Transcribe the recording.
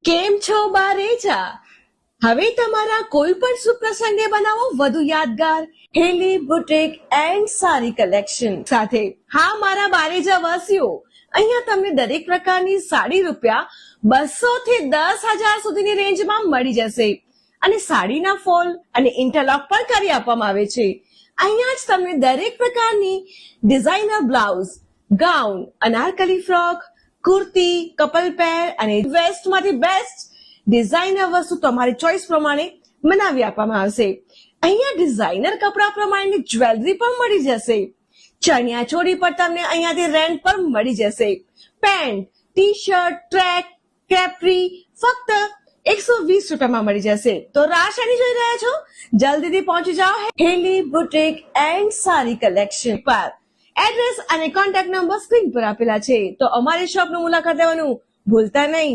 કેમ છો બારેજા? હવે તમારા કોઈ પણ સુપ્રસંગે બનાવો વધુ યાદગાર હેલી બુટીક એન્ડ સારી કલેક્શન સાથે. હા મારા બારેજા વાસીઓ, અહીંયા તમને દરેક પ્રકારની સાડી રૂપિયા 200 થી 10,000 સુધીની રેન્જમાં મળી જશે અને સાડીના ફોલ અને ઇન્ટરલોક પણ કરી આપવામાં આવે છે. અહીંયા જ તમને દરેક પ્રકારની designer blouse, gown, Anarkali frock, kurti, couple pair અને વેસ્ટ માંથી બેસ્ટ ડિઝાઇનર વસ્તુ તમારી ચોઇસ પ્રમાણે બનાવી આપવામાં આવશે. અહીંયા ડિઝાઇનર કપડા પ્રમાણેની જ્વેલરી પણ મળી જશે. ચણિયા ચોળી પર તમને અહીંયાથી રેન્ટ પર મળી જશે. Pant, T shirt, track, Capri ફક્ત 120 રૂપિયામાં મળી જશે. તો રાહ શેની જોઈ રહ્યા છો? જલ્દીથી પહોંચી જાઓ હેલી બુટીક એન્ડ સારી કલેક્શન પર. એડ્રેસ અને કોન્ટેક્ટ નંબર સ્ક્રીન પર આપેલા છે, તો અમારી શોપની મુલાકાત લેવાનું ભૂલતા નહીં.